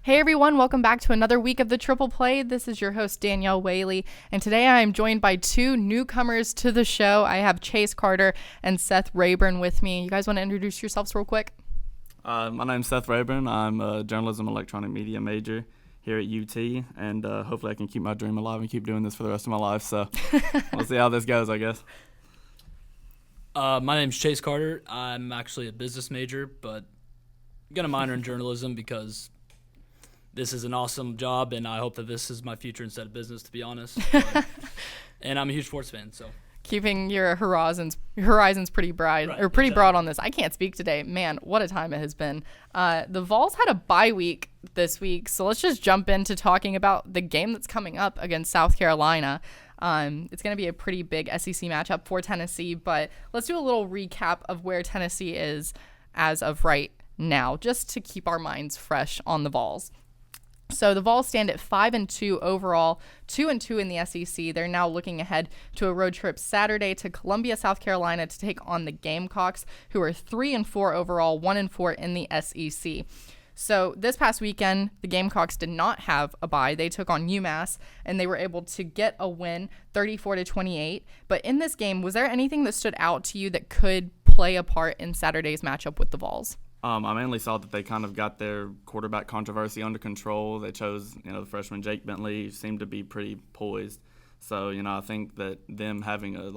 Hey everyone, welcome back to another week of the Triple Play. This is your host Danielle Whaley, and today I am joined by two newcomers to the show. I have Chase Carter and Seth Raborn with me. You guys want to introduce yourselves real quick? My name's Seth Raborn. I'm a journalism electronic media major here at UT, and hopefully I can keep my dream alive and keep doing this for the rest of my life. So we'll see how this goes, I guess. My name's Chase Carter. I'm actually a business major, but I'm going to minor in journalism because this is an awesome job, and I hope that this is my future instead of business, to be honest. And I'm a huge sports fan, so. Keeping your horizons pretty broad, Right, or pretty exactly. broad on this. I can't speak today. Man, what a time it has been. The Vols had a bye week this week, so let's just jump into talking about the game that's coming up against South Carolina. It's going to be a pretty big SEC matchup for Tennessee, but let's do a little recap of where Tennessee is as of right now, just to keep our minds fresh on the Vols. So the Vols stand at 5-2 overall, 2-2 in the SEC. They're now looking ahead to a road trip Saturday to Columbia, South Carolina to take on the Gamecocks, who are 3-4 overall, 1-4 in the SEC. So this past weekend, the Gamecocks did not have a bye. They took on UMass, and they were able to get a win, 34-28. But in this game, was there anything that stood out to you that could play a part in Saturday's matchup with the Vols? I mainly saw that they kind of got their quarterback controversy under control. They chose, the freshman Jake Bentley seemed to be pretty poised. So, I think that them having a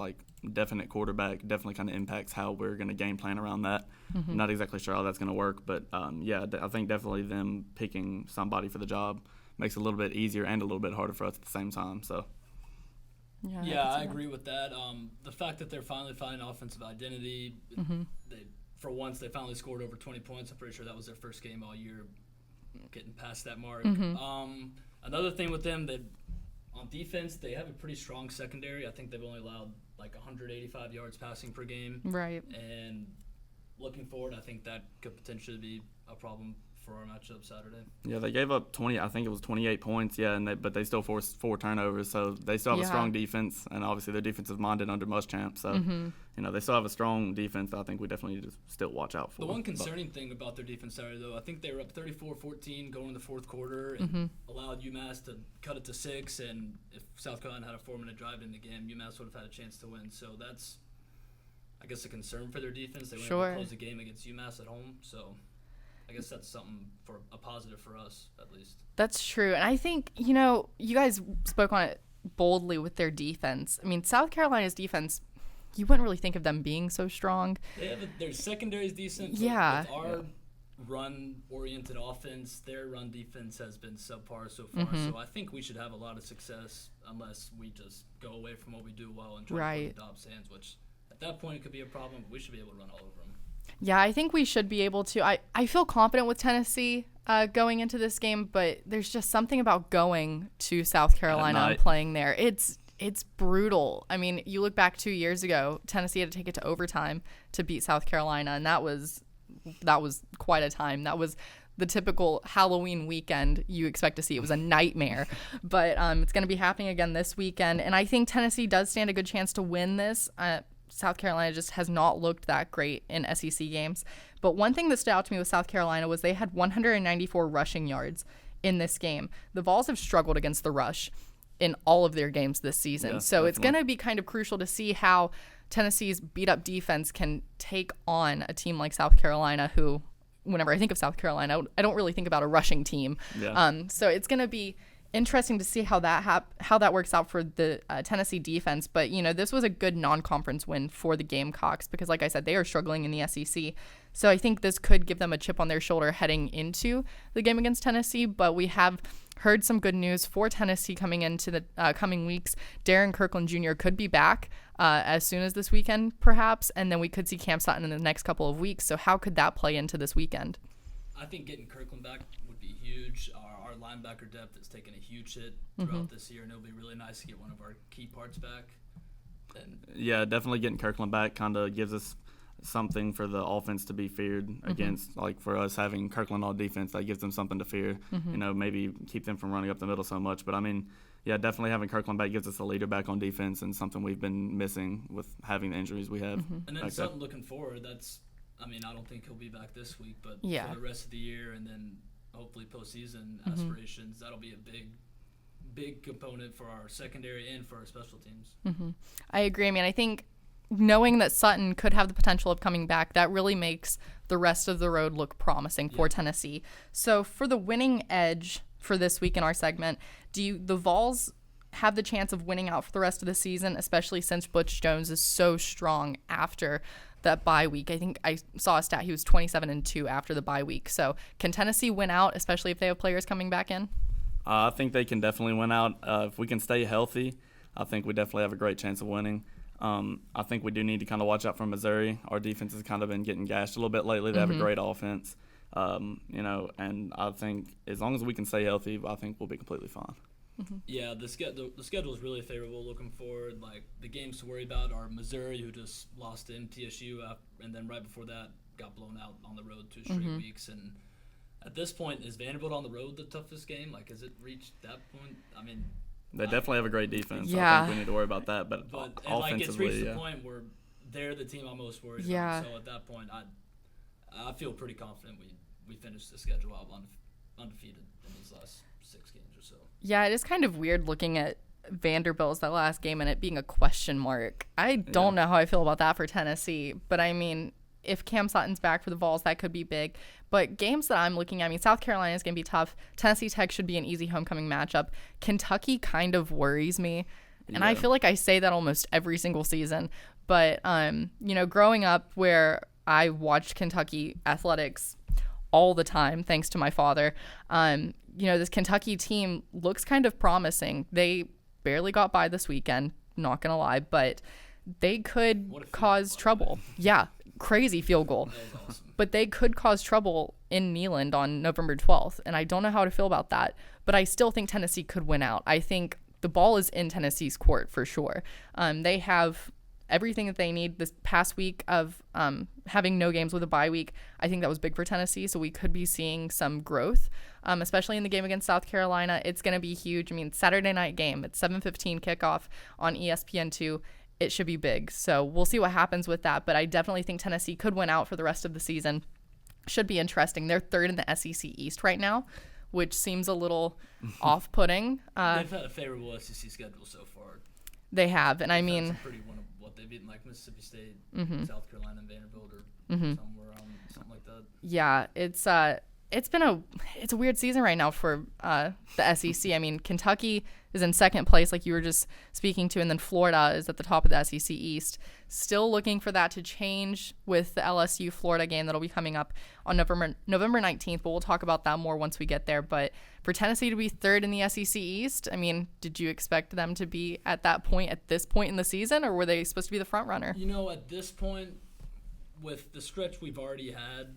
definite quarterback definitely kind of impacts how we're going to game plan around that. Mm-hmm. Not exactly sure how that's going to work, but I think definitely them picking somebody for the job makes it a little bit easier and a little bit harder for us at the same time. So. Yeah, I agree with that. The fact that they're finally finding offensive identity, for once, they finally scored over 20 points. I'm pretty sure that was their first game all year, getting past that mark. Another thing with them, that on defense, they have a pretty strong secondary. I think they've only allowed 185 yards passing per game. Right. And looking forward, I think that could potentially be a problem for our matchup Saturday. Yeah, they gave up 28 points, but they still forced 4 turnovers, so they still have a strong defense, and obviously their defensive minded under Muschamp, so, they still have a strong defense that I think we definitely need to still watch out for. The one concerning thing about their defense Saturday, though, I think they were up 34-14 going in the fourth quarter and allowed UMass to cut it to 6, and if South Carolina had a 4-minute drive in the game, UMass would have had a chance to win, so that's, I guess, a concern for their defense. They weren't able to close the game against UMass at home, so I guess that's something for a positive for us, at least. That's true. And I think, you guys spoke on it boldly with their defense. I mean, South Carolina's defense, you wouldn't really think of them being so strong. Their secondary is decent. Yeah. With our run-oriented offense, their run defense has been subpar so far. So I think we should have a lot of success unless we just go away from what we do well and try to put Dobbs' hands, which at that point it could be a problem, but we should be able to run all over them. Yeah, I think we should be able to. I feel confident with Tennessee going into this game, but there's just something about going to South Carolina and playing there. It's brutal. I mean, you look back 2 years ago, Tennessee had to take it to overtime to beat South Carolina, and that was quite a time. That was the typical Halloween weekend you expect to see. It was a nightmare. But it's going to be happening again this weekend, and I think Tennessee does stand a good chance to win this. South Carolina just has not looked that great in SEC games. But one thing that stood out to me with South Carolina was they had 194 rushing yards in this game. The Vols have struggled against the rush in all of their games this season. Yeah, so definitely. It's going to be kind of crucial to see how Tennessee's beat-up defense can take on a team like South Carolina, who, whenever I think of South Carolina, I don't really think about a rushing team. Yeah. So it's going to be interesting to see how that works out for the Tennessee defense. But, this was a good non-conference win for the Gamecocks because, like I said, they are struggling in the SEC. So I think this could give them a chip on their shoulder heading into the game against Tennessee. But we have heard some good news for Tennessee coming into the coming weeks. Darren Kirkland Jr. could be back as soon as this weekend, perhaps, and then we could see Cam Sutton in the next couple of weeks. So how could that play into this weekend? I think getting Kirkland back would be huge. Our linebacker depth has taken a huge hit throughout this year, and it'll be really nice to get one of our key parts back. Yeah, definitely getting Kirkland back kind of gives us something for the offense to be feared against. Like for us having Kirkland on defense, that gives them something to fear. Maybe keep them from running up the middle so much. But I mean, yeah, definitely having Kirkland back gives us a leader back on defense and something we've been missing with having the injuries we have. And then something looking forward, I don't think he'll be back this week, but for the rest of the year, and then hopefully postseason aspirations, that'll be a big component for our secondary and for our special teams. I agree. I mean, I think knowing that Sutton could have the potential of coming back, that really makes the rest of the road look promising for Tennessee. So for the winning edge for this week in our segment, the Vols have the chance of winning out for the rest of the season, especially since Butch Jones is so strong after that bye week? I think I saw a stat he was 27-2 after the bye week. So can Tennessee win out, especially if they have players coming back in? I think they can definitely win out. If we can stay healthy, I think we definitely have a great chance of winning. I think we do need to kind of watch out for Missouri. Our defense has kind of been getting gashed a little bit lately. They have a great offense, and I think as long as we can stay healthy, I think we'll be completely fine. Yeah, the schedule is really favorable looking forward. Like, the games to worry about are Missouri, who just lost to MTSU, and then right before that got blown out on the road 2 straight weeks. And at this point, is Vanderbilt on the road the toughest game? Like, has it reached that point? I mean, they definitely have a great defense. Yeah. I think we need to worry about that. But offensively, like, it's reached the point where they're the team I'm most worried about. So at that point, I feel pretty confident we finish the schedule out undefeated in these last 6 games or so. Yeah, it is kind of weird looking at Vanderbilt's that last game and it being a question mark. I don't know how I feel about that for Tennessee, but I mean, if Cam Sutton's back for the Vols, that could be big. But games that I'm looking at, I mean, South Carolina is going to be tough. Tennessee Tech should be an easy homecoming matchup. Kentucky kind of worries me, and I feel like I say that almost every single season. But, growing up where I watched Kentucky athletics all the time, thanks to my father, this Kentucky team looks kind of promising. They barely got by this weekend, not going to lie, but they could cause trouble. Yeah, crazy field goal. That was awesome. But they could cause trouble in Neyland on November 12th, and I don't know how to feel about that. But I still think Tennessee could win out. I think the ball is in Tennessee's court for sure. They have everything that they need. This past week of having no games with a bye week, I think that was big for Tennessee, so we could be seeing some growth, especially in the game against South Carolina. It's going to be huge. I mean, Saturday night game, it's 7:15 kickoff on ESPN2. It should be big. So we'll see what happens with that. But I definitely think Tennessee could win out for the rest of the season. Should be interesting. They're 3rd in the SEC East right now, which seems a little off-putting. They've had a favorable SEC schedule so far. They have. And I mean, pretty one of what they've beaten, like Mississippi State, South Carolina, and Vanderbilt, or somewhere around something like that. Yeah, it's a weird season right now for the SEC. I mean, Kentucky is in 2nd place, like you were just speaking to, and then Florida is at the top of the SEC East. Still looking for that to change with the LSU-Florida game that'll be coming up on November 19th, but we'll talk about that more once we get there. But for Tennessee to be 3rd in the SEC East, I mean, did you expect them to be at this point in the season, or were they supposed to be the front runner? At this point, with the stretch we've already had,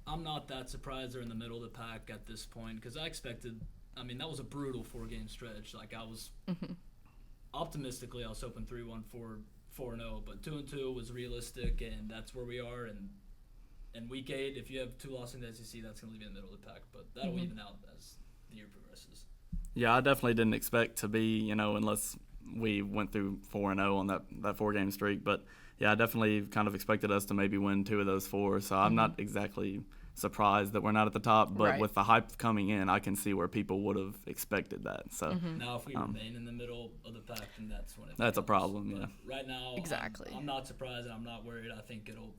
I'm not that surprised they're in the middle of the pack at this point, because I expected – that was a brutal 4-game stretch. Like, I was optimistically, I was hoping 3-1, 4-0, but 2-2 was realistic, and that's where we are. And in week 8, if you have 2 losses in the SEC, that's going to leave you in the middle of the pack, but that'll even out as the year progresses. Yeah, I definitely didn't expect to be, unless we went through 4-0 on that 4-game streak. But, yeah, I definitely kind of expected us to maybe win 2 of those 4, so I'm not exactly surprised that we're not at the top, but with the hype coming in, I can see where people would have expected that. So now, if we remain in the middle of the pack, then that's a problem. But yeah. Right now, exactly. I'm not surprised and I'm not worried. I think it'll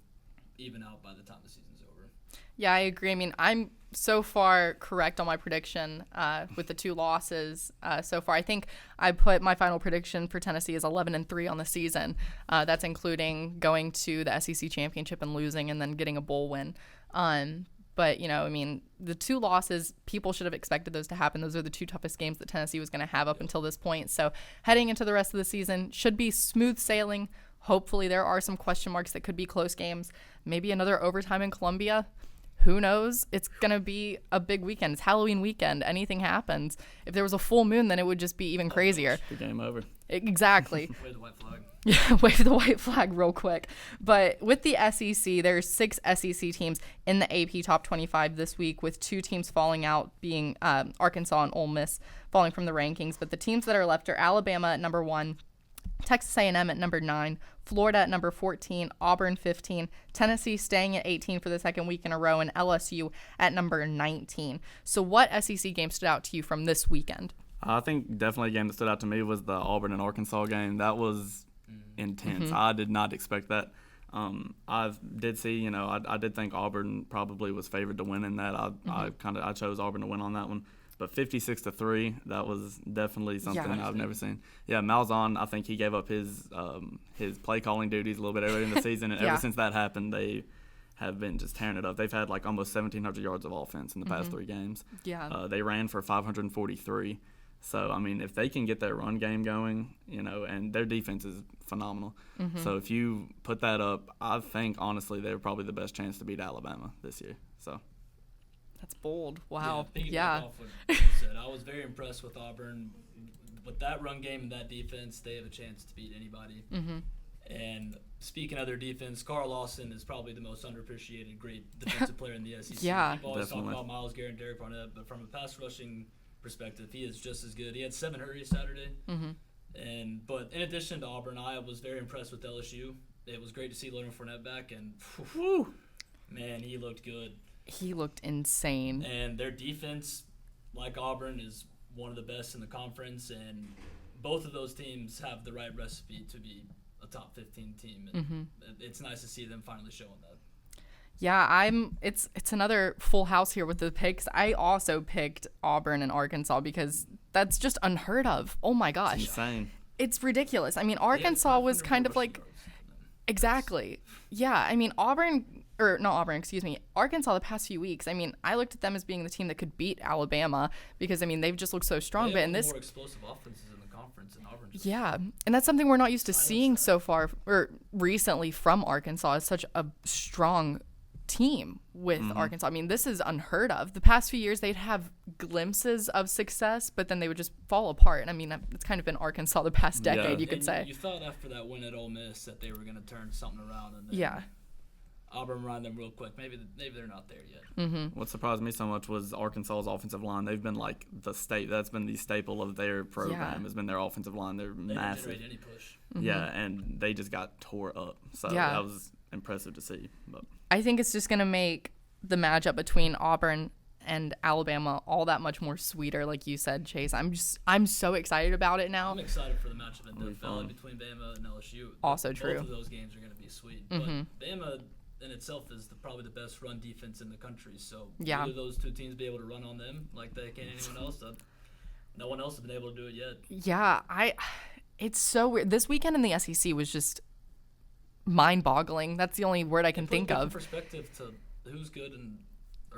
even out by the time the season's over. Yeah, I agree. I mean, I'm so far correct on my prediction with the 2 losses so far. I think I put my final prediction for Tennessee as 11-3 on the season. That's including going to the SEC championship and losing, and then getting a bowl win. But, the 2 losses, people should have expected those to happen. Those are the 2 toughest games that Tennessee was going to have up until this point. So heading into the rest of the season should be smooth sailing. Hopefully there are some question marks that could be close games. Maybe another overtime in Columbia. Who knows? It's going to be a big weekend. It's Halloween weekend. Anything happens. If there was a full moon, then it would just be even crazier. The game over. Exactly. Wave the white flag. Yeah, wave the white flag real quick. But with the SEC, there's 6 SEC teams in the AP Top 25 this week, with 2 teams falling out, being Arkansas and Ole Miss falling from the rankings. But the teams that are left are Alabama at number 1, Texas A&M at number 9, Florida at number 14, Auburn 15, Tennessee staying at 18 for the second week in a row, and LSU at number 19. So what SEC game stood out to you from this weekend? I think definitely a game that stood out to me was the Auburn and Arkansas game. That was intense. I did not expect that. I did see, I did think Auburn probably was favored to win in that. I chose Auburn to win on that one. But 56-3, that was definitely something I've never seen. Yeah, Malzahn, I think he gave up his play calling duties a little bit earlier in the season, and ever since that happened, they have been just tearing it up. They've had like almost 1,700 yards of offense in the past 3 games. Yeah. They ran for 543. So, I mean, if they can get their run game going, and their defense is phenomenal. So if you put that up, I think, honestly, they're probably the best chance to beat Alabama this year. So. That's bold. Wow. Yeah. Off what you said. I was very impressed with Auburn. With that run game and that defense, they have a chance to beat anybody. And speaking of their defense, Carl Lawson is probably the most underappreciated great defensive player in the SEC. People always talk about Myles Garrett and Derek Barnett, but from a pass rushing perspective, he is just as good. He had 7 hurries Saturday. But in addition to Auburn, I was very impressed with LSU. It was great to see Leonard Fournette back, and man, he looked good. He looked insane. And their defense, like Auburn, is one of the best in the conference, and both of those teams have the right recipe to be a top 15 team. And it's nice to see them finally showing that. Yeah, it's another full house here with the picks. I also picked Auburn and Arkansas because that's just unheard of. Oh my gosh. It's insane. It's ridiculous. I mean, Arkansas was kind of like exactly. Yeah, I mean, Arkansas the past few weeks. I mean, I looked at them as being the team that could beat Alabama because, I mean, they've just looked so strong. They have but in this more explosive offenses in the conference than Auburn. Yeah, and that's something we're not used to seeing so far or recently from Arkansas. It's such a strong team with Arkansas. I mean, this is unheard of. The past few years, they'd have glimpses of success, but then they would just fall apart. And I mean, it's kind of been Arkansas the past decade, you could say. You thought after that win at Ole Miss that they were going to turn something around. And then Auburn ran them real quick. Maybe they're not there yet. What surprised me so much was Arkansas's offensive line. They've been like that's been the staple of their program has been their offensive line. They're massive. They didn't generate any push. Yeah, and they just got tore up. So that was impressive to see. But I think it's just going to make the matchup between Auburn and Alabama all that much more sweeter, like you said, Chase. I'm so excited about it now. I'm excited for the matchup in Death Valley between Bama and LSU. Also true. Both of those games are going to be sweet. But Bama in itself is probably the best run defense in the country. So either those two teams be able to run on them like they can anyone else. No one else has been able to do it yet. Yeah, it's so weird. This weekend in the SEC was just mind-boggling. That's the only word I can think of. Perspective to who's good and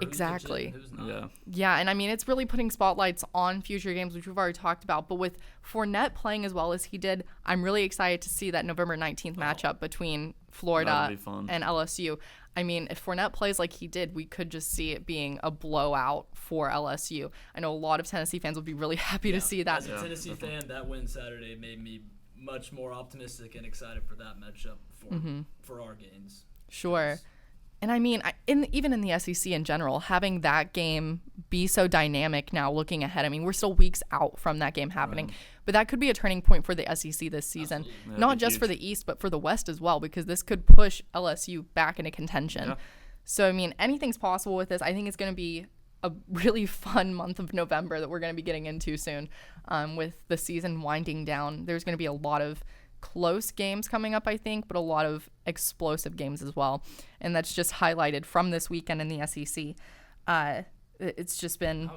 exactly. Who's not. Yeah, and I mean, it's really putting spotlights on future games, which we've already talked about. But with Fournette playing as well as he did, I'm really excited to see that November 19th matchup between Florida and LSU. I mean, if Fournette plays like he did, we could just see it being a blowout for LSU. I know a lot of Tennessee fans would be really happy to see that. As a Tennessee fan, that win Saturday made me much more optimistic and excited for that matchup for our gains. Sure. And I mean, even in the SEC in general, having that game be so dynamic now looking ahead, I mean, we're still weeks out from that game happening, but that could be a turning point for the SEC this season, not just for the East, but for the West as well, because this could push LSU back into contention. So, I mean, anything's possible with this. I think it's going to be a really fun month of November that we're going to be getting into soon with the season winding down. There's going to be a lot of close games coming up, I think, but a lot of explosive games as well. And that's just highlighted from this weekend in the SEC. It's just been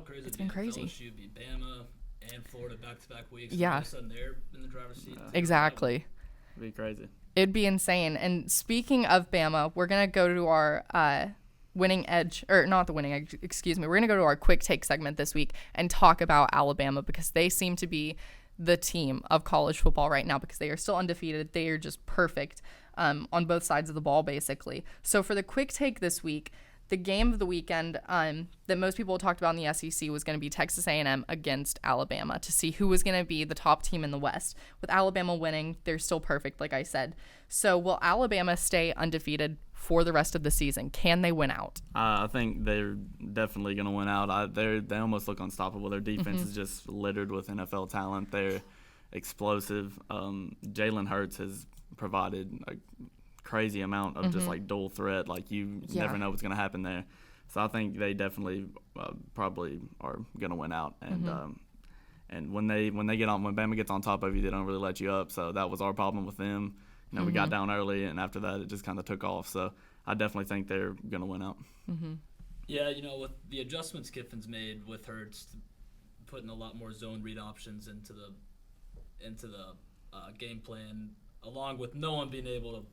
crazy. LSU beat Bama and Florida back-to-back weeks. Yeah. All of a sudden they're in the driver's seat. Exactly. It'd be crazy. It'd be insane. And speaking of Bama, we're going to go to our winning edge, or not the winning edge, excuse me. We're going to go to our quick take segment this week and talk about Alabama because they seem to be the team of college football right now because they are still undefeated. They are just perfect on both sides of the ball, basically. So for the quick take this week, the game of the weekend that most people talked about in the SEC was going to be Texas A&M against Alabama to see who was going to be the top team in the West. With Alabama winning, they're still perfect, like I said. So will Alabama stay undefeated for the rest of the season? Can they win out? I think they're definitely going to win out. They almost look unstoppable. Their defense is just littered with NFL talent. explosive. Jalen Hurts has provided a crazy amount of just like dual threat. Like you never know what's going to happen there. So I think they definitely probably are going to win out. And when Bama gets on top of you, they don't really let you up. So that was our problem with them. We got down early, and after that, it just kind of took off. So I definitely think they're going to win out. Yeah, with the adjustments Kiffin's made with Hurts, putting a lot more zone read options into the game plan, along with no one being able to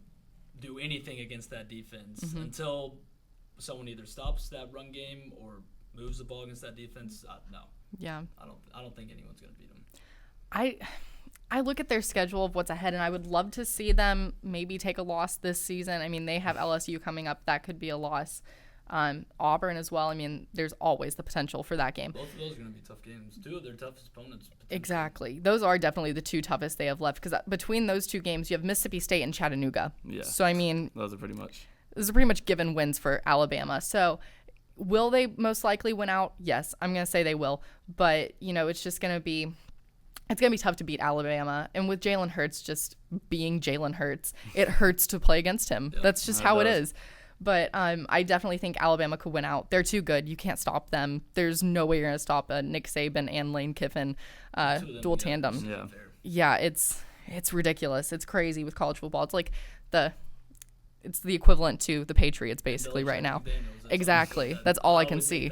do anything against that defense until someone either stops that run game or moves the ball against that defense. No. Yeah. I don't think anyone's going to beat them. I look at their schedule of what's ahead, and I would love to see them maybe take a loss this season. I mean, they have LSU coming up. That could be a loss. Auburn as well. I mean, there's always the potential for that game. Both of those are going to be tough games. Two of their toughest opponents. Exactly. Those are definitely the two toughest they have left, because between those two games, you have Mississippi State and Chattanooga. Yeah. So, I mean, those are pretty much given wins for Alabama. So, will they most likely win out? Yes, I'm going to say they will. But, it's just going to be tough to beat Alabama. And with Jalen Hurts just being Jalen Hurts, it hurts to play against him. Yep, that's just how it is. But I definitely think Alabama could win out. They're too good. You can't stop them. There's no way you're going to stop Nick Saban and Lane Kiffin dual tandem. Yeah, it's ridiculous. It's crazy with college football. It's like it's the equivalent to the Patriots basically right now. Exactly. That's all I can see.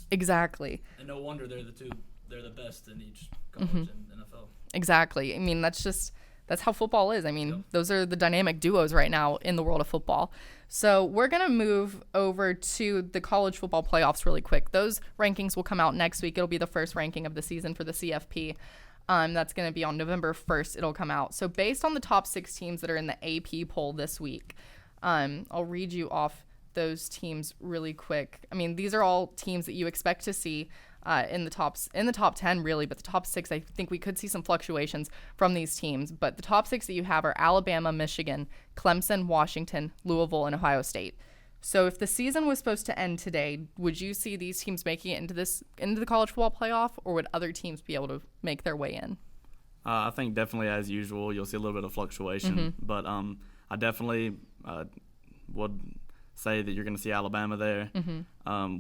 Exactly. And no wonder they're the best in each college and NFL. Exactly. I mean, that's how football is. I mean, those are the dynamic duos right now in the world of football. So we're going to move over to the college football playoffs really quick. Those rankings will come out next week. It'll be the first ranking of the season for the CFP. That's going to be on November 1st. It'll come out. So based on the top 6 teams that are in the AP poll this week, I'll read you off those teams really quick. I mean, these are all teams that you expect to see in the top 10 really, but the top 6, I think we could see some fluctuations from these teams. But the top 6 that you have are Alabama, Michigan, Clemson, Washington, Louisville, and Ohio State. So if the season was supposed to end today, would you see these teams making it into the college football playoff, or would other teams be able to make their way in? I think definitely, as usual, you'll see a little bit of fluctuation. But I definitely would say that you're going to see Alabama there.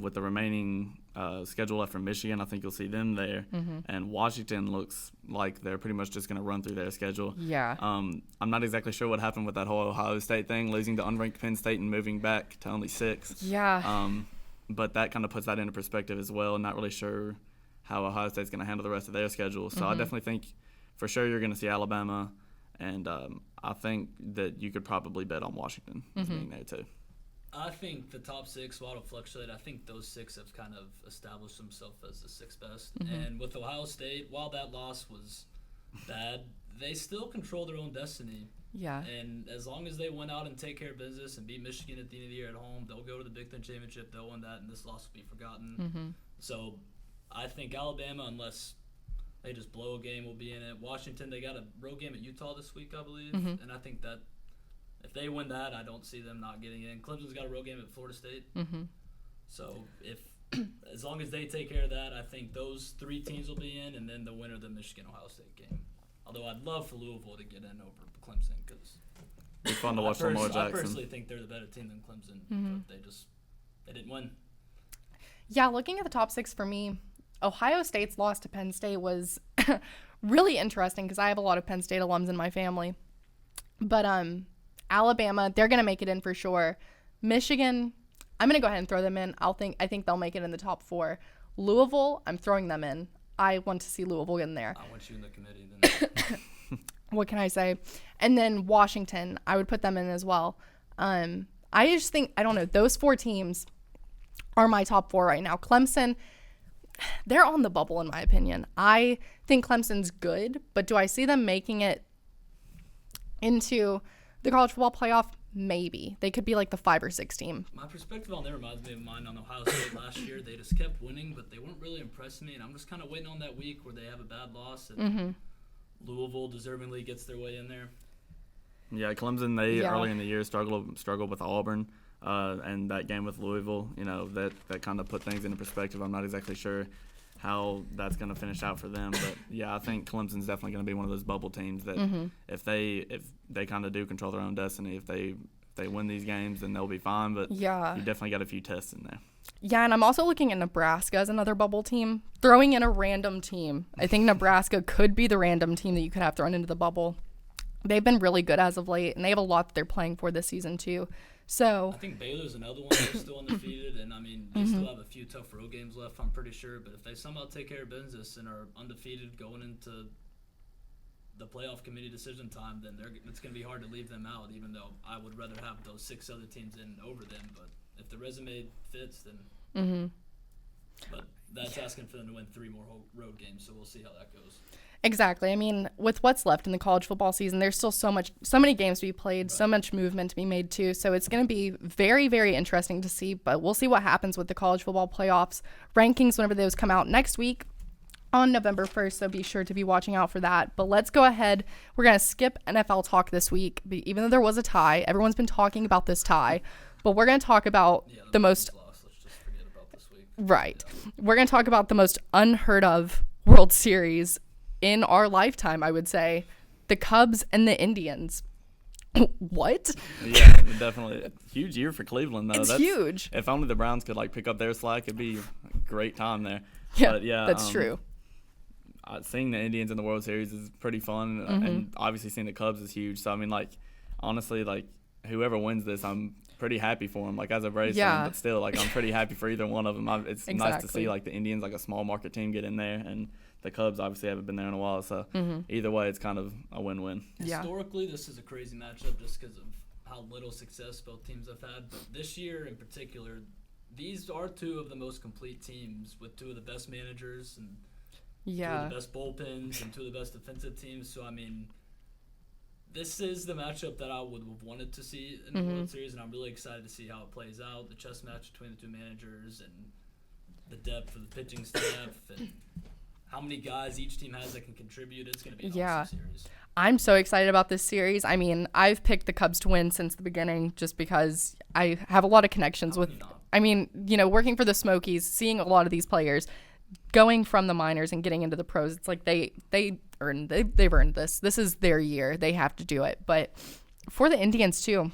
With the remaining schedule left from Michigan, I think you'll see them there. And Washington looks like they're pretty much just going to run through their schedule. Yeah. I'm not exactly sure what happened with that whole Ohio State thing, losing to unranked Penn State and moving back to only 6. Yeah. But that kind of puts that into perspective as well. Not really sure how Ohio State's going to handle the rest of their schedule. So I definitely think for sure you're going to see Alabama. And I think that you could probably bet on Washington as being there too. I think the top 6, while it'll fluctuate, I think those 6 have kind of established themselves as the 6th best. And with Ohio State, while that loss was bad, they still control their own destiny. Yeah. And as long as they went out and take care of business and beat Michigan at the end of the year at home, they'll go to the Big Ten Championship, they'll win that, and this loss will be forgotten. So I think Alabama, unless they just blow a game, will be in it. Washington, they got a road game at Utah this week, I believe. And I think that if they win that, I don't see them not getting in. Clemson's got a road game at Florida State. So as long as they take care of that, I think those 3 teams will be in, and then the winner of the Michigan-Ohio State game. Although I'd love for Louisville to get in over Clemson, because it's fun to watch Lamar Jackson. I personally think they're the better team than Clemson, but they didn't win. Yeah, looking at the top 6 for me, Ohio State's loss to Penn State was really interesting because I have a lot of Penn State alums in my family. But Alabama, they're going to make it in for sure. Michigan, I'm going to go ahead and throw them in. I think they'll make it in the top 4. Louisville, I'm throwing them in. I want to see Louisville get in there. I want you in the committee then. What can I say? And then Washington, I would put them in as well. I just think, I don't know, those 4 teams are my top 4 right now. Clemson, they're on the bubble in my opinion. I think Clemson's good, but do I see them making it into the college football playoff? Maybe. They could be like the 5 or 6 team. My perspective on them reminds me of mine on Ohio State last year. They just kept winning, but they weren't really impressing me, and I'm just kind of waiting on that week where they have a bad loss and Louisville deservingly gets their way in there. Yeah, Clemson, early in the year struggled with Auburn, and that game with Louisville, that kind of put things into perspective. I'm not exactly sure how that's going to finish out for them. But yeah, I think Clemson's definitely going to be one of those bubble teams that if they kind of do control their own destiny, if they win these games, then they'll be fine. But you definitely got a few tests in there. Yeah, and I'm also looking at Nebraska as another bubble team. Throwing in a random team. I think Nebraska could be the random team that you could have thrown into the bubble. They've been really good as of late, and they have a lot that they're playing for this season too. So I think Baylor's another one that's still undefeated, and I mean they still have a few tough road games left, I'm pretty sure. But if they somehow take care of business and are undefeated going into the playoff committee decision time, then it's going to be hard to leave them out. Even though I would rather have those 6 other teams in over them, but if the resume fits, then. But that's asking for them to win 3 more road games, so we'll see how that goes. Exactly. I mean, with what's left in the college football season, there's still so many games to be played, so much movement to be made too. So it's going to be very, very interesting to see. But we'll see what happens with the college football playoffs rankings whenever those come out next week on November 1st. So be sure to be watching out for that. But let's go ahead. We're going to skip NFL talk this week, even though there was a tie. Everyone's been talking about this tie, but we're going to talk about the most. Let's just forget about this week. Right. Yeah. We're going to talk about the most unheard of World Series in our lifetime, I would say. The Cubs and the Indians. What? Yeah, definitely. A huge year for Cleveland, though. That's huge. If only the Browns could pick up their slack, it'd be a great time there. Yeah, but, yeah, that's true. Seeing the Indians in the World Series is pretty fun, and obviously seeing the Cubs is huge. So I mean, honestly, whoever wins this, I'm pretty happy for them. As a Braves fan, but still, I'm pretty happy for either one of them. It's nice to see the Indians, a small market team, get in there, and the Cubs obviously haven't been there in a while. So either way, it's kind of a win-win. Yeah. Historically, this is a crazy matchup just because of how little success both teams have had. But this year in particular, these are 2 of the most complete teams with 2 of the best managers and 2 of the best bullpens and 2 of the best defensive teams. So I mean, this is the matchup that I would have wanted to see in the World Series, and I'm really excited to see how it plays out. The chess match between the 2 managers and the depth of the pitching staff and how many guys each team has that can contribute. It's going to be an awesome series. I'm so excited about this series. I mean, I've picked the Cubs to win since the beginning just because I have a lot of connections with, I mean, working for the Smokies, seeing a lot of these players going from the minors and getting into the pros. It's like they've earned this. This is their year. They have to do it. But for the Indians too,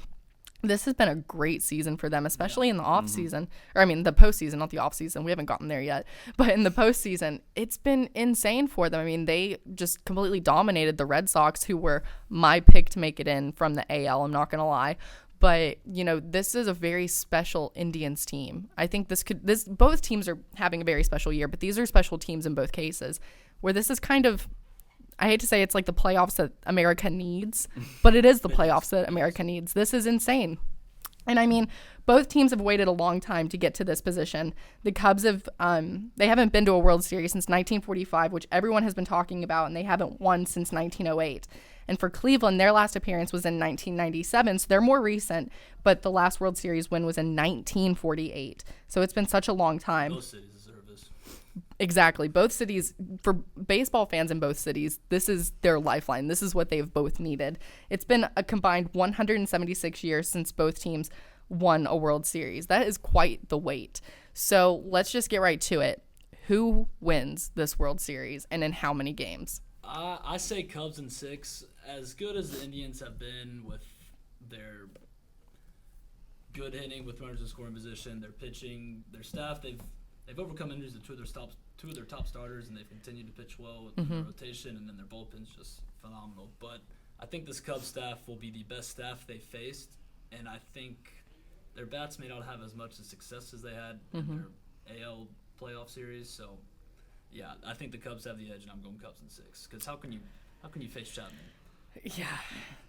this has been a great season for them, especially in the off season, or I mean the postseason, not the off season. We haven't gotten there yet, but in the postseason, it's been insane for them. I mean, they just completely dominated the Red Sox, who were my pick to make it in from the AL. I'm not gonna lie, but this is a very special Indians team. I think both teams are having a very special year, but these are special teams in both cases, where this is kind of. I hate to say it's like the playoffs that America needs, but it is the playoffs that America needs. This is insane. And I mean, both teams have waited a long time to get to this position. The Cubs they haven't been to a World Series since 1945, which everyone has been talking about, and they haven't won since 1908. And for Cleveland, their last appearance was in 1997, so they're more recent, but the last World Series win was in 1948. So it's been such a long time. Both cities deserve this. Exactly. Both cities, for baseball fans in both cities, this is their lifeline. This is what they've both needed. It's been a combined 176 years since both teams won a World Series. That is quite the wait. So let's just get right to it. Who wins this World Series and in how many games? I say Cubs in 6. As good as the Indians have been with their good hitting with runners in scoring position, their pitching, their staff, they've overcome injuries of 2 of their top starters, and they've continued to pitch well in their rotation, and then their bullpen's just phenomenal. But I think this Cubs staff will be the best staff they faced, and I think their bats may not have as much success as they had in their AL playoff series. So, yeah, I think the Cubs have the edge, and I'm going Cubs in 6. Because how can you face Chapman? Yeah,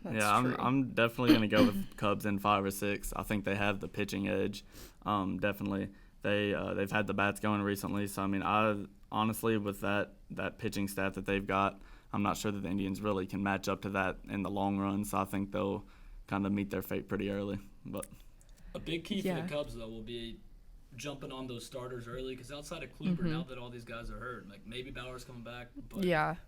that's true. I'm definitely going to go with Cubs in 5 or 6. I think they have the pitching edge, definitely. They've had the bats going recently, so I mean, honestly, with that pitching staff that they've got, I'm not sure that the Indians really can match up to that in the long run. So I think they'll kind of meet their fate pretty early. But a big key for the Cubs though will be jumping on those starters early, because outside of Kluber, now that all these guys are hurt, maybe Bauer's coming back, but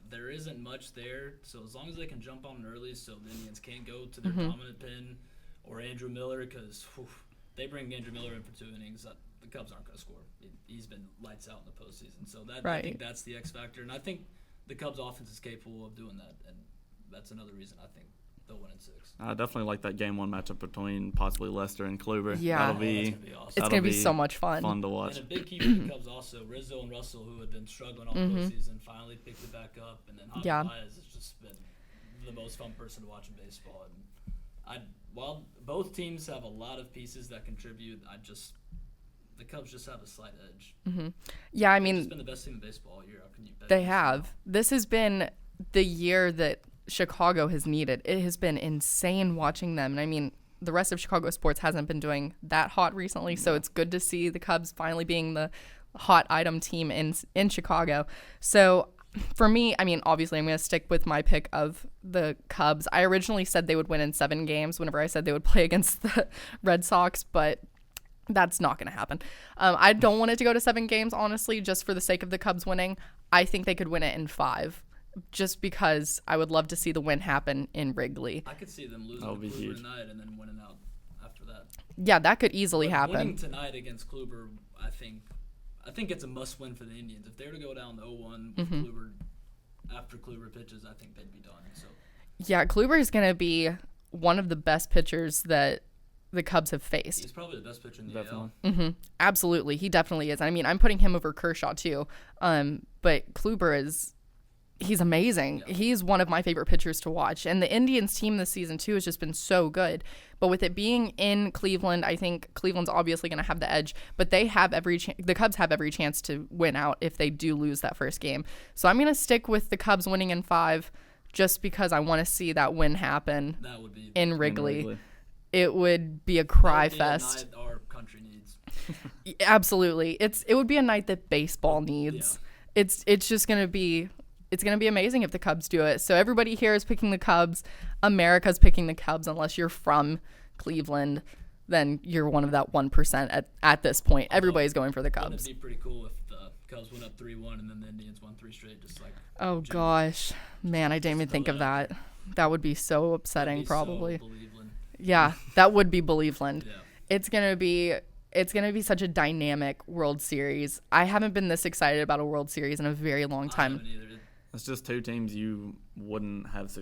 there isn't much there. So as long as they can jump on early, so the Indians can't go to their dominant pin or Andrew Miller, because they bring Andrew Miller in for 2 innings. the Cubs aren't going to score. He's been lights out in the postseason. So right. I think that's the X factor. And I think the Cubs offense is capable of doing that. And that's another reason I think they'll win in 6. I definitely like that Game 1 matchup between possibly Lester and Kluber. Yeah. That'll be awesome. It's going to be so much fun. Fun to watch. And a big key for the Cubs also, Rizzo and Russell, who had been struggling all postseason, finally picked it back up. And then Javi Baez has just been the most fun person to watch in baseball. And while both teams have a lot of pieces that contribute, the Cubs just have a slight edge. Mm-hmm. Yeah, I mean, it's been the best team in baseball all year. How can you bet they have. This has been the year that Chicago has needed. It has been insane watching them. And I mean, the rest of Chicago sports hasn't been doing that hot recently, so it's good to see the Cubs finally being the hot item team in Chicago. So for me, I mean, obviously I'm going to stick with my pick of the Cubs. I originally said they would win in 7 games whenever I said they would play against the Red Sox, but that's not going to happen. I don't want it to go to 7 games, honestly, just for the sake of the Cubs winning. I think they could win it in 5, just because I would love to see the win happen in Wrigley. I could see them losing to Kluber tonight and then winning out after that. Yeah, that could easily happen. Winning tonight against Kluber, I think it's a must-win for the Indians. If they were to go down 0-1 with Kluber after Kluber pitches, I think they'd be done. So yeah, Kluber is going to be one of the best pitchers that the Cubs have faced. He's probably the best pitcher in the Definitely. AL. Mm-hmm. Absolutely. He definitely is. I mean, I'm putting him over Kershaw too. But Kluber he's amazing. Yeah. He's one of my favorite pitchers to watch. And the Indians team this season too has just been so good. But with it being in Cleveland, I think Cleveland's obviously going to have the edge. But they have the Cubs have every chance to win out if they do lose that first game. So I'm going to stick with the Cubs winning in 5 just because I want to see that win happen that would be in Wrigley. It would be a cry fest. A night our country needs. Absolutely. It would be a night that baseball needs. Yeah. It's just going to be amazing if the Cubs do it. So everybody here is picking the Cubs. America's picking the Cubs unless you're from Cleveland. Then you're one of that 1% at this point. Everybody's going for the Cubs. Wouldn't it be pretty cool if the Cubs went up 3-1 and then the Indians won 3 straight, just like oh gosh. Man, I didn't even think of that. That would be so upsetting probably. So yeah, that would be Believeland. Yeah. It's gonna be such a dynamic World Series. I haven't been this excited about a World Series in a very long time. I haven't either. It's just 2 teams you wouldn't have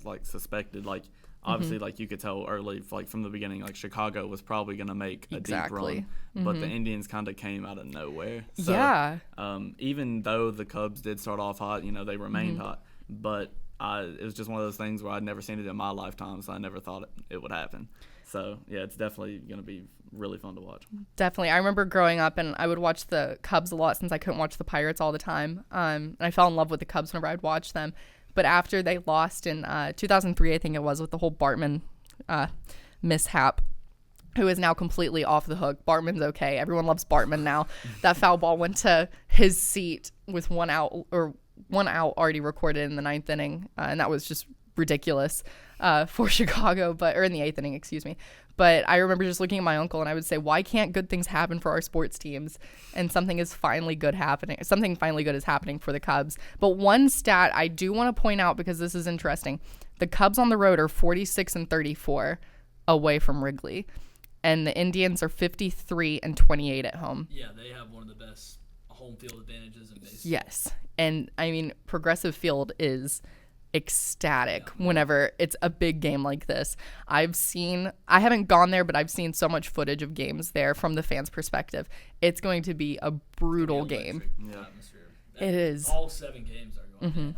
like suspected. Like obviously, like you could tell early, like from the beginning, like Chicago was probably going to make a deep run, but the Indians kind of came out of nowhere. So, yeah. Even though the Cubs did start off hot, they remained hot, but it was just one of those things where I'd never seen it in my lifetime, so I never thought it would happen. So, yeah, it's definitely going to be really fun to watch. Definitely. I remember growing up, and I would watch the Cubs a lot since I couldn't watch the Pirates all the time. And I fell in love with the Cubs whenever I'd watch them. But after they lost in 2003, I think it was, with the whole Bartman mishap, who is now completely off the hook. Bartman's okay. Everyone loves Bartman now. That foul ball went to his seat with one out already recorded in the 9th inning, and that was just ridiculous for Chicago, or in the 8th inning, excuse me. But I remember just looking at my uncle, and I would say, why can't good things happen for our sports teams? And something finally good is happening for the Cubs. But one stat I do want to point out, because this is interesting, the Cubs on the road are 46-34 away from Wrigley, and the Indians are 53-28 at home. Yeah, they have one of the best home field advantages in baseball. Yes, and I mean, Progressive Field is ecstatic whenever it's a big game like this. I haven't gone there, but I've seen so much footage of games there from the fans' perspective. It's going to be a brutal game. Yeah. It is. All 7 games are going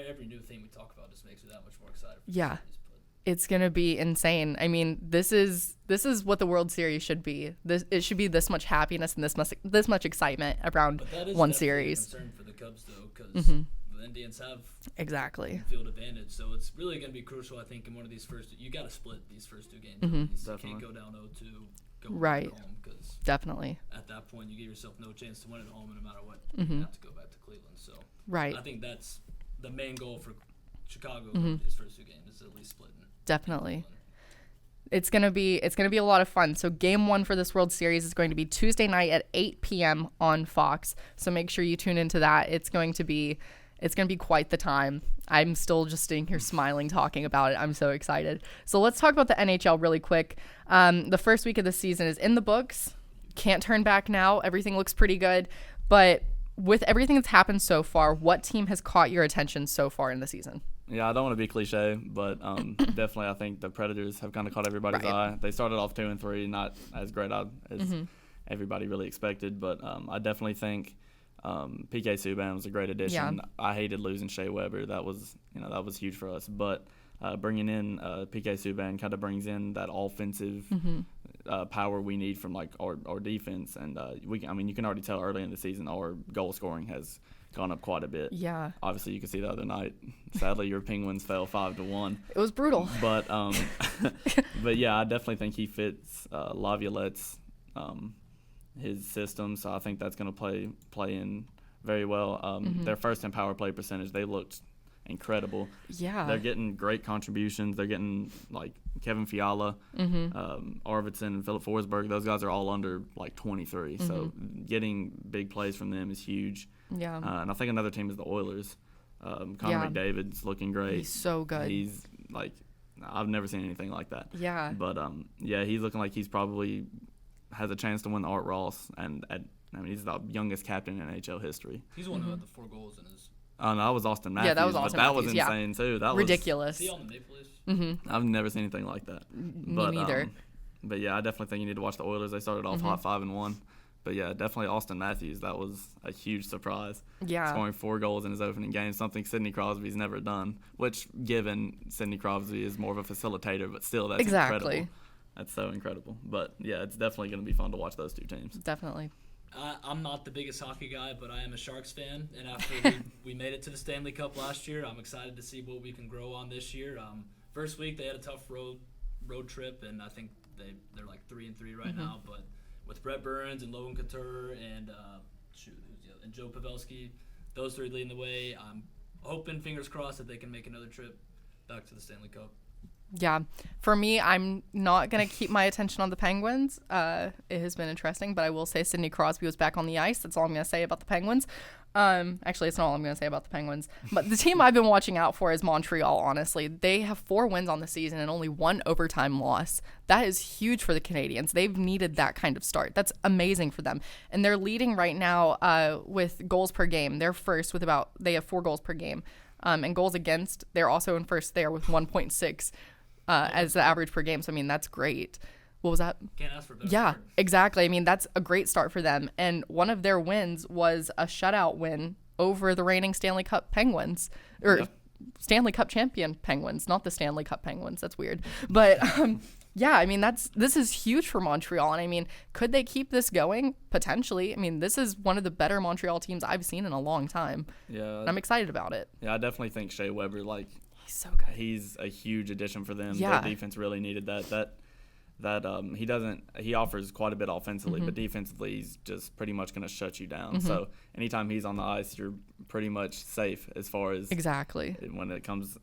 every new thing we talk about just makes me that much more excited. Yeah. It's going to be insane. I mean, this is what the World Series should be. It should be this much happiness and this much excitement around one series. But that is definitely a concern for the Cubs, though, because the Indians have field advantage. So it's really going to be crucial, I think, in one of these you got to split these first 2 games. You can't go down 0-2, go right. At home, because definitely at that point you give yourself no chance to win at home, and no matter what, you have to go back to Cleveland. So right. I think that's the main goal for Chicago in these first 2 games, is at least splitting. Definitely. It's gonna be a lot of fun. So game 1 for this World Series is going to be Tuesday night at 8 p.m. on Fox. So make sure you tune into that. It's going to be quite the time. I'm still just sitting here smiling talking about it. I'm so excited. So let's talk about the NHL really quick. The first week of the season is in the books. can't turn back now. Everything looks pretty good. But with everything that's happened so far, what team has caught your attention so far in the season? Yeah, I don't want to be cliche, but definitely I think the Predators have kind of caught everybody's eye. They started off 2-3, not as great as everybody really expected, but I definitely think PK Subban was a great addition. Yeah. I hated losing Shea Weber. That was huge for us, but bringing in PK Subban kind of brings in that offensive power we need from like our defense, and you can already tell early in the season our goal scoring has gone up quite a bit. Yeah. Obviously, you could see the other night. Sadly, your Penguins fell 5-1. It was brutal. But but yeah, I definitely think he fits Laviolette's his system. So I think that's going to play in very well. Their first in power play percentage, they looked incredible. Yeah. They're getting great contributions. They're getting like Kevin Fiala, Arvidsson, and Philip Forsberg. Those guys are all under like 23. So getting big plays from them is huge. Yeah. And I think another team is the Oilers. Connor McDavid's looking great. He's so good. He's like, I've never seen anything like that. Yeah. But yeah, he's looking like he's probably has a chance to win the Art Ross, and he's the youngest captain in NHL history. He's the one who had the 4 goals in his. Oh no, that was Austin Matthews. Yeah, that was Austin Matthews. Matthews, That was insane too. That ridiculous. Is he on the Maple Leafs? I've never seen anything like that. Me neither. But yeah, I definitely think you need to watch the Oilers. They started off hot 5-1. But yeah, definitely Austin Matthews. That was a huge surprise. Yeah. Scoring 4 goals in his opening game, something Sidney Crosby's never done. Which, given Sidney Crosby is more of a facilitator, but still, that's incredible. That's so incredible. But yeah, it's definitely going to be fun to watch those two teams. Definitely. I'm not the biggest hockey guy, but I am a Sharks fan. And after we made it to the Stanley Cup last year, I'm excited to see what we can grow on this year. First week, they had a tough road trip, and I think they're like 3-3 right now. But with Brett Burns and Logan Couture and and Joe Pavelski, those 3 leading the way. I'm hoping, fingers crossed, that they can make another trip back to the Stanley Cup. Yeah. For me, I'm not going to keep my attention on the Penguins. It has been interesting, but I will say Sidney Crosby was back on the ice. That's all I'm going to say about the Penguins. Actually, it's not all I'm going to say about the Penguins. But the team I've been watching out for is Montreal, honestly. They have 4 wins on the season and only 1 overtime loss. That is huge for the Canadians. They've needed that kind of start. That's amazing for them. And they're leading right now with goals per game. They're first with they have 4 goals per game. And goals against, they're also in first there with 1.6 as the average per game. So, I mean, that's great. What was that? Can't ask for a better Yeah, start. exactly. I mean, that's a great start for them. And one of their wins was a shutout win over the reigning Stanley Cup Penguins. Stanley Cup champion Penguins, not the Stanley Cup Penguins. That's weird. But, yeah, I mean, this is huge for Montreal. And, I mean, could they keep this going? Potentially. I mean, this is one of the better Montreal teams I've seen in a long time. Yeah. And I'm excited about it. Yeah, I definitely think Shea Weber, he's so good. He's a huge addition for them. Yeah. Their defense really needed that. He offers quite a bit offensively, but defensively he's just pretty much going to shut you down. So anytime he's on the ice, you're pretty much safe as far as when it comes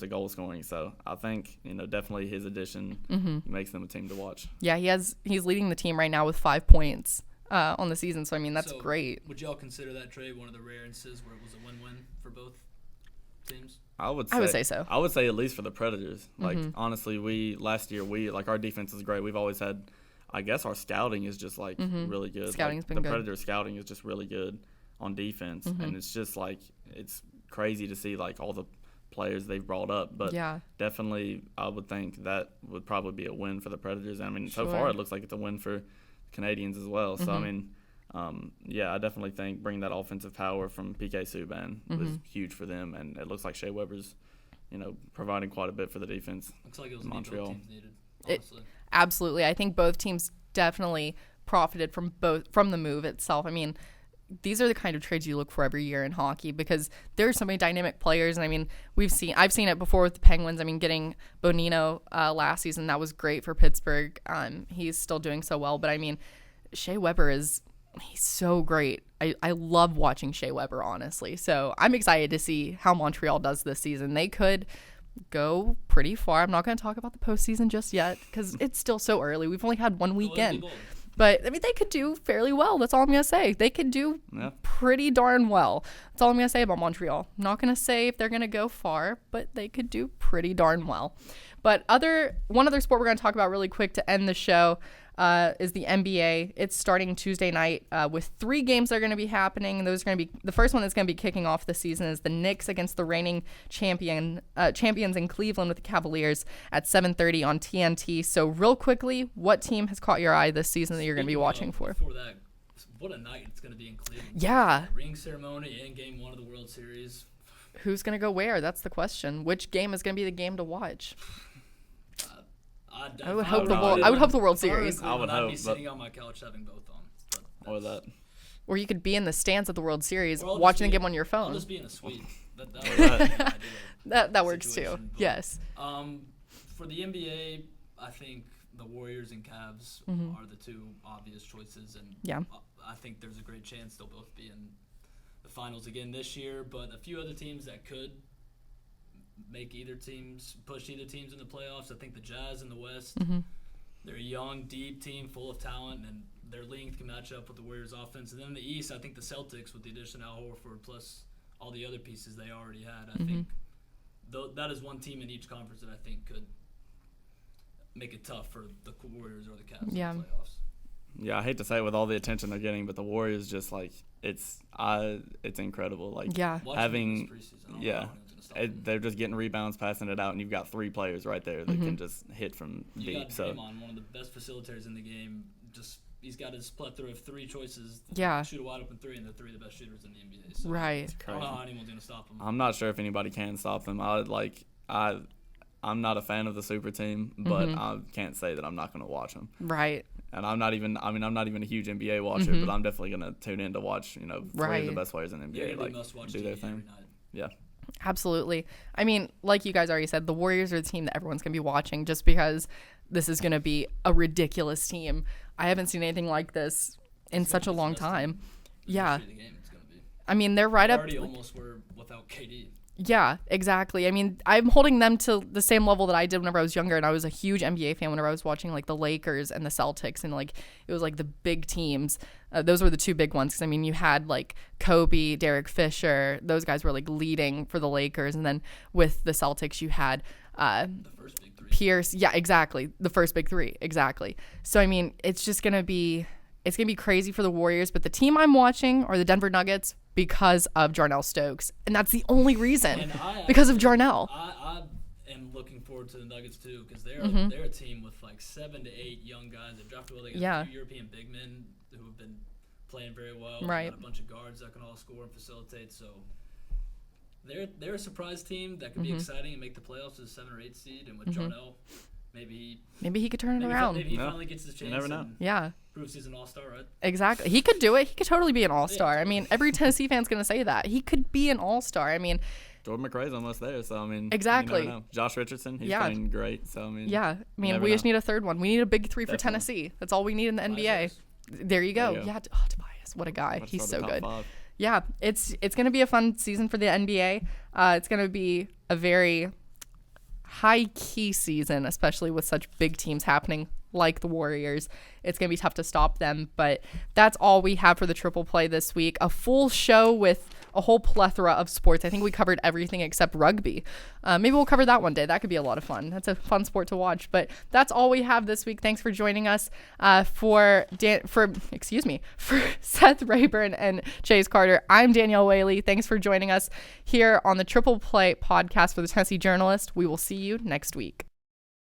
to goal scoring. So I think definitely his addition makes them a team to watch. Yeah, he's leading the team right now with 5 points on the season. So I mean that's great. Would y'all consider that trade one of the rare instances where it was a win-win for both teams? I would say so. I would say at least for the Predators. Honestly, last year our defense is great. We've always had, I guess our scouting is just really good. Scouting's been good. The Predators scouting is just really good on defense, and it's just it's crazy to see all the players they've brought up. But definitely, I would think that would probably be a win for the Predators. I mean, so far it looks like it's a win for Canadians as well. So I mean. I definitely think bringing that offensive power from PK Subban was huge for them, and it looks like Shea Weber's, providing quite a bit for the defense. Looks like it was Montreal. Both teams needed, honestly. Absolutely, I think both teams definitely profited from the move itself. I mean, these are the kind of trades you look for every year in hockey because there are so many dynamic players, and I mean, I've seen it before with the Penguins. I mean, getting Bonino last season, that was great for Pittsburgh. He's still doing so well, but I mean, Shea Weber he's so great. I love watching Shea Weber, honestly. So I'm excited to see how Montreal does this season. They could go pretty far. I'm not going to talk about the postseason just yet because it's still so early. We've only had one weekend. But, I mean, they could do fairly well. That's all I'm going to say. They could do pretty darn well. That's all I'm going to say about Montreal. I'm not going to say if they're going to go far, but they could do pretty darn well. But one other sport we're going to talk about really quick to end the show. is the NBA. It's starting Tuesday night with 3 games that are going to be happening. And those are going to be the first one that's going to be kicking off the season is the Knicks against the reigning champions in Cleveland with the Cavaliers at 7:30 on TNT. So real quickly, what team has caught your eye this season that you're going to be watching for? Before that, what a night it's going to be in Cleveland. Yeah. Ring ceremony and Game 1 of the World Series. Who's going to go where? That's the question. Which game is going to be the game to watch? I would hope the World Series. I would hope. I'd be sitting on my couch having both on. Or that. Or you could be in the stands at the World Series watching the game on your phone. I'll just be in a suite. That works too. Yes. For the NBA, I think the Warriors and Cavs are the 2 obvious choices, and I think there's a great chance they'll both be in the finals again this year. But a few other teams that could push either teams in the playoffs. I think the Jazz in the West, they're a young, deep team full of talent, and their length can match up with the Warriors' offense. And then in the East, I think the Celtics, with the addition of Al Horford plus all the other pieces they already had, I think that is one team in each conference that I think could make it tough for the Warriors or the Cavs in the playoffs. Yeah, I hate to say it with all the attention they're getting, but the Warriors just it's incredible. They're just getting rebounds, passing it out, and you've got 3 players right there that can just hit from deep. You got Draymond, one of the best facilitators in the game. He's got his plethora of 3 choices. Shoot a wide open 3, and they're 3 of the best shooters in the NBA. So right. I don't know how anyone's gonna stop them. I'm not sure if anybody can stop them. I'm not a fan of the super team, but I can't say that I'm not going to watch them. Right. And I'm not even a huge NBA watcher, but I'm definitely going to tune in to watch, 3 of the best players in the NBA do their thing. Yeah. Absolutely. I mean, like you guys already said, the Warriors are the team that everyone's going to be watching just because this is going to be a ridiculous team. I haven't seen anything like this in such a long time. Yeah. I mean, they're right up. Already almost were without KD. Yeah, exactly. I mean, I'm holding them to the same level that I did whenever I was younger, and I was a huge NBA fan whenever I was watching like the Lakers and the Celtics, and like it was like the big teams. Those were the 2 big ones because I mean, you had like Kobe, Derek Fisher, those guys were like leading for the Lakers, and then with the Celtics you had the first big 3. Pierce. Yeah, exactly. The first big 3, exactly. So I mean, it's gonna be crazy for the Warriors, but the team I'm watching are the Denver Nuggets because of Jarnell Stokes, and that's the only reason. Because of Jarnell. I am looking forward to the Nuggets too because they're a team with like 7 to 8 young guys. They've drafted well. They got 2 European big men who have been playing very well. Right. Got a bunch of guards that can all score and facilitate. So they're a surprise team that could be exciting and make the playoffs as a 7 or 8 seed. And with Jarnell, maybe he could turn it around. Maybe he finally gets his chance. You never know. Yeah. Proves he's an all-star, right? Exactly. He could do it. He could totally be an all-star. I mean, every Tennessee fan's going to say that. He could be an all-star. I mean, Jordan McRae's almost there, so I mean, exactly. You never know. Josh Richardson, he's playing great. So I mean, we just need a third one. We need a big 3 for Tennessee. That's all we need in the NBA. There you go. Yeah. Tobias, what a guy. He's so good. 5. Yeah, it's going to be a fun season for the NBA. It's going to be a very high-key season, especially with such big teams happening like the Warriors. It's going to be tough to stop them, but that's all we have for the Triple Play this week. A full show with a whole plethora of sports. I think we covered everything except rugby. Maybe we'll cover that one day. That could be a lot of fun. That's a fun sport to watch, but that's all we have this week. Thanks for joining us. For Seth Raborn and Chase Carter, I'm Danielle Whaley. Thanks for joining us here on the Triple Play podcast for the Tennessee Journalist. We will see you next week.